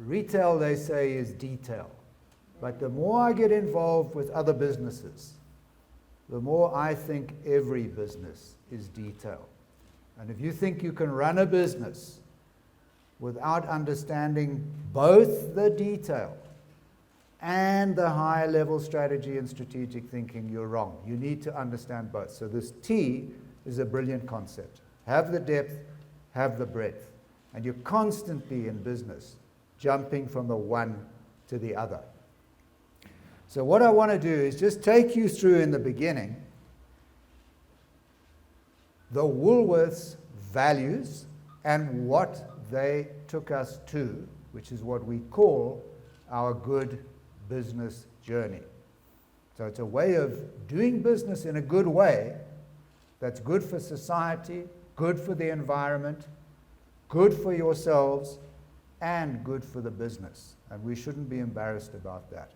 retail, they say, is detail. But the more I get involved with other businesses, the more I think every business is detail. And if you think you can run a business without understanding both the detail and the high level strategy and strategic thinking, you're wrong. You need to understand both. So this T is a brilliant concept. Have the depth, have the breadth. And you're constantly in business jumping from the one to the other. So what I want to do is just take you through in the beginning the Woolworths values and what they took us to, which is what we call our good business journey. So it's a way of doing business in a good way that's good for society, good for the environment, good for yourselves, and good for the business. And we shouldn't be embarrassed about that.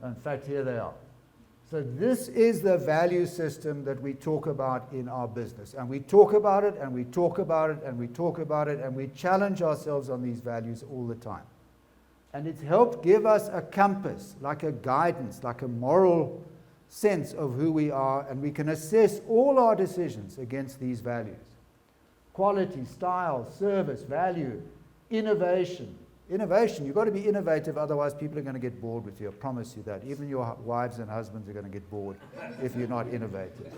In fact, here they are. So this is the value system that we talk about in our business. And we talk about it, and we talk about it, and we talk about it, and we challenge ourselves on these values all the time. And it's helped give us a compass, like a guidance, like a moral sense of who we are, and we can assess all our decisions against these values. Quality, style, service, value, innovation. Innovation, you've got to be innovative, otherwise people are going to get bored with you. I promise you that. Even your wives and husbands are going to get bored if you're not innovative.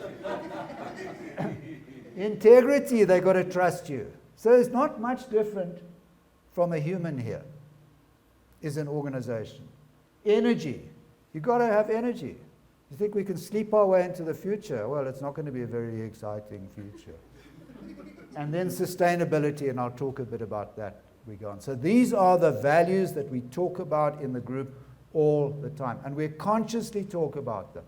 Integrity, they've got to trust you. So it's not much different from a human here, is an organization. Energy, you've got to have energy. You think we can sleep our way into the future? Well, it's not going to be a very exciting future. And then sustainability, and I'll talk a bit about that. We go on. So these are the values that we talk about in the group all the time, and we consciously talk about them.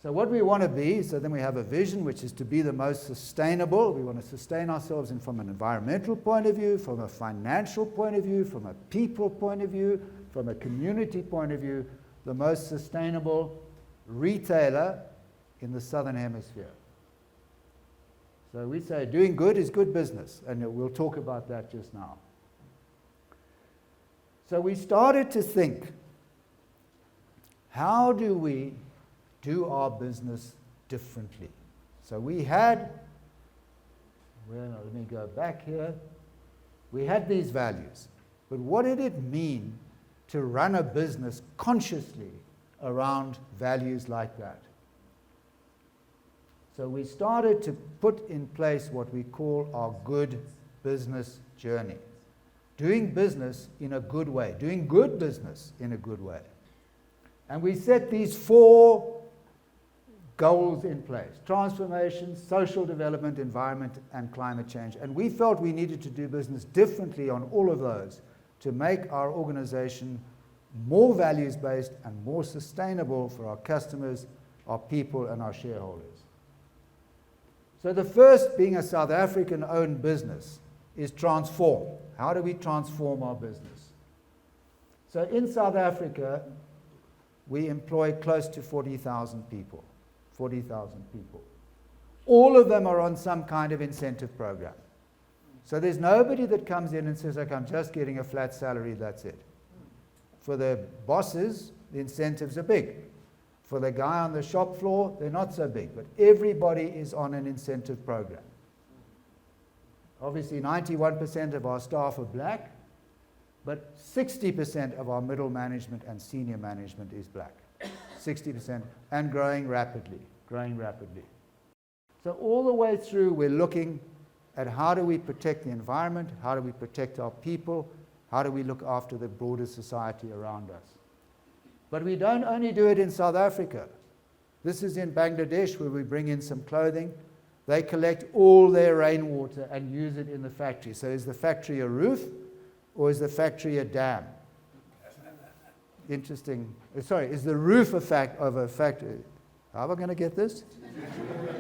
So what we want to be, so then we have a vision which is to be the most sustainable. We want to sustain ourselves from an environmental point of view, from a financial point of view, from a people point of view, from a community point of view, the most sustainable retailer in the Southern Hemisphere. So we say doing good is good business, and we'll talk about that just now. So we started to think, how do we do our business differently? So we had, well, let me go back here. We had these values, but what did it mean to run a business consciously around values like that? So we started to put in place what we call our good business journey. Doing business in a good way, doing good business in a good way. And we set these 4 goals in place: transformation, social development, environment, and climate change. And we felt we needed to do business differently on all of those to make our organization more values-based and more sustainable for our customers, our people, and our shareholders. So the first, being a South African-owned business, is transform. How do we transform our business? So in South Africa, we employ close to 40,000 people. 40,000 people. All of them are on some kind of incentive program. So there's nobody that comes in and says, okay, I'm just getting a flat salary, that's it. For the bosses, the incentives are big. For the guy on the shop floor, they're not so big, but everybody is on an incentive program. Obviously, 91% of our staff are black, but 60% of our middle management and senior management is black. 60%, and growing rapidly, growing rapidly. So all the way through, we're looking at how do we protect the environment, how do we protect our people, how do we look after the broader society around us. But we don't only do it in South Africa. This is in Bangladesh, where we bring in some clothing. They collect all their rainwater and use it in the factory. So is the factory a roof, or is the factory a dam? Interesting. Sorry, is the roof of a factory? How am I going to get this?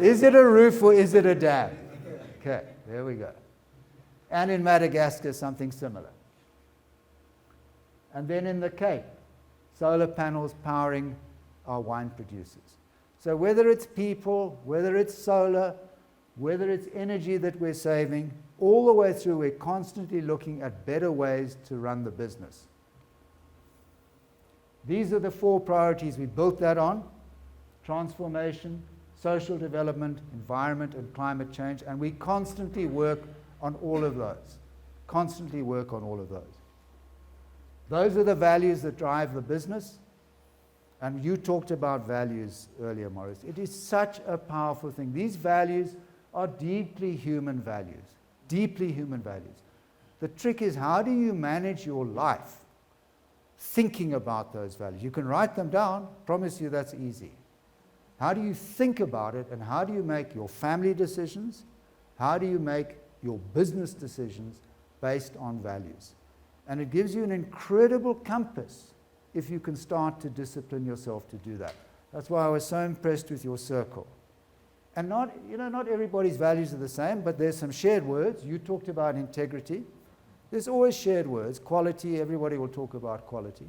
Is it a roof or is it a dam? Okay, there we go. And in Madagascar, something similar. And then in the Cape, solar panels powering our wine producers. So whether it's people, whether it's solar, whether it's energy that we're saving, all the way through, we're constantly looking at better ways to run the business. These are the 4 priorities we built that on: transformation, social development, environment, and climate change, and we constantly work on all of those. Constantly work on all of those. Those are the values that drive the business. And you talked about values earlier, Maurice. It is such a powerful thing. These values are deeply human values. Deeply human values. The trick is, how do you manage your life thinking about those values? You can write them down. Promise you that's easy. How do you think about it, and how do you make your family decisions? How do you make your business decisions based on values? And it gives you an incredible compass if you can start to discipline yourself to do that. That's why I was so impressed with your circle. And not everybody's values are the same, but there's some shared words. You talked about integrity. There's always shared words. Quality, everybody will talk about quality.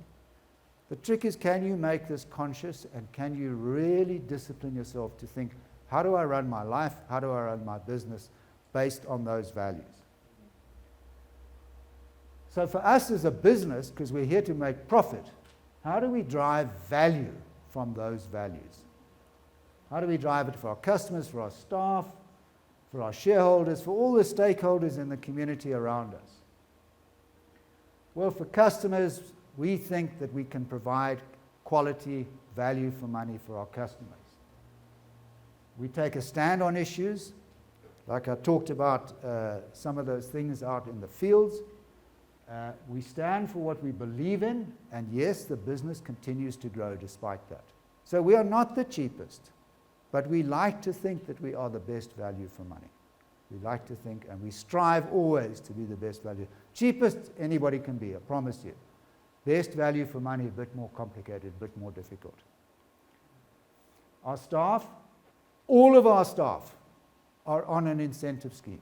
The trick is, can you make this conscious, and can you really discipline yourself to think, how do I run my life? How do I run my business based on those values? So for us as a business, because we're here to make profit, how do we drive value from those values? How do we drive it for our customers, for our staff, for our shareholders, for all the stakeholders in the community around us? Well, for customers, we think that we can provide quality value for money for our customers. We take a stand on issues, like I talked about some of those things out in the fields. We stand for what we believe in, and yes, the business continues to grow despite that. So we are not the cheapest, but we like to think that we are the best value for money. We like to think, and we strive always to be the best value. Cheapest anybody can be, I promise you. Best value for money, a bit more complicated, a bit more difficult. Our staff, all of our staff, are on an incentive scheme.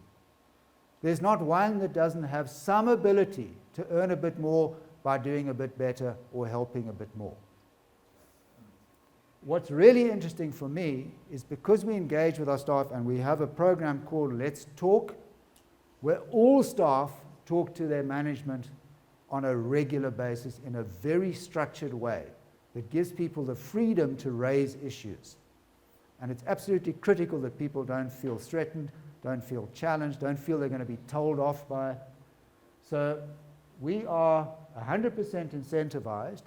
There's not one that doesn't have some ability to earn a bit more by doing a bit better or helping a bit more. What's really interesting for me is, because we engage with our staff and we have a program called Let's Talk, where all staff talk to their management on a regular basis in a very structured way that gives people the freedom to raise issues. And it's absolutely critical that people don't feel threatened, don't feel challenged, don't feel they're going to be told off by. So we are 100% incentivized,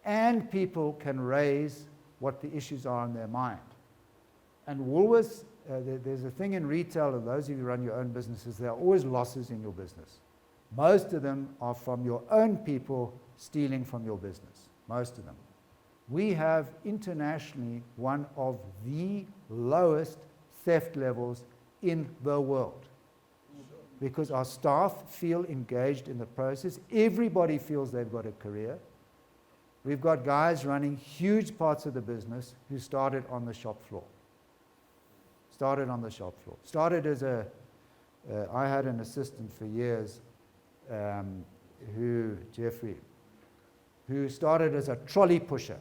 and people can raise what the issues are in their mind. And Woolworths, there's a thing in retail, and those of you who run your own businesses, there are always losses in your business. Most of them are from your own people stealing from your business. Most of them. We have internationally one of the lowest theft levels in the world, because our staff feel engaged in the process. Everybody feels they've got a career. We've got guys running huge parts of the business who started on the shop floor. Started as I had an assistant for years, Jeffrey, who started as a trolley pusher.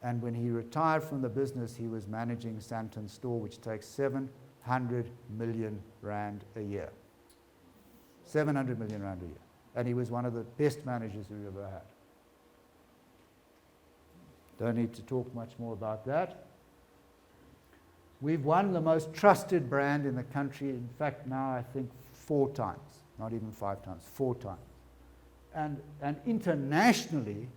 And when he retired from the business, he was managing Santon's store, which takes 700 million rand a year. 700 million rand a year. And he was one of the best managers we've ever had. Don't need to talk much more about that. We've won the most trusted brand in the country. In fact, now I think 4 times, not even 5 times, 4 times. And internationally,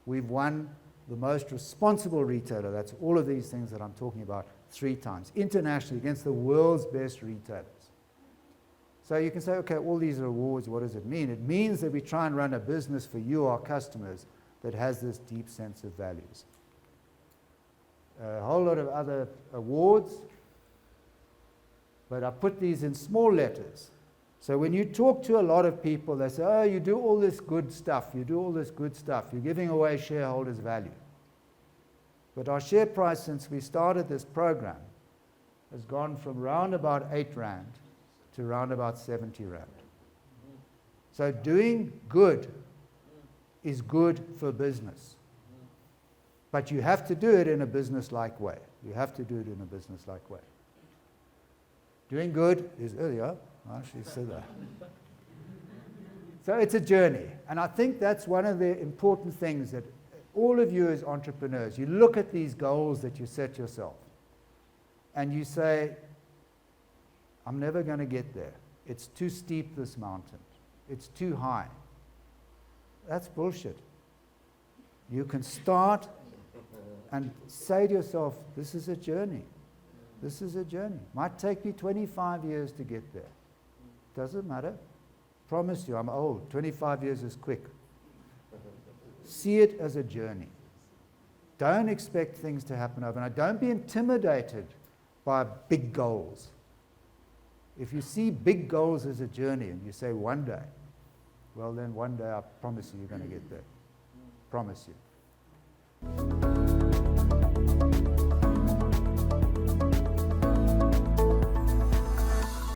we've won the most responsible retailer. That's all of these things that I'm talking about 3 times. Internationally, against the world's best retailers. So you can say, okay, all these are awards, what does it mean? It means that we try and run a business for you, our customers, that has this deep sense of values. A whole lot of other awards, but I put these in small letters. So when you talk to a lot of people, they say, oh, you do all this good stuff, you're giving away shareholders' value. But our share price since we started this program has gone from round about 8 rand to round about 70 rand. So doing good is good for business. But you have to do it in a business-like way. Doing good is, oh yeah, she said that. So it's a journey. And I think that's one of the important things that all of you as entrepreneurs, you look at these goals that you set yourself and you say, I'm never going to get there. It's too steep, this mountain. It's too high. That's bullshit. You can start and say to yourself, this is a journey. This is a journey. Might take me 25 years to get there. Doesn't matter. Promise you, I'm old. 25 years is quick. See it as a journey. Don't expect things to happen overnight. Don't be intimidated by big goals. If you see big goals as a journey and you say one day, well then one day I promise you you're going to get there. Promise you.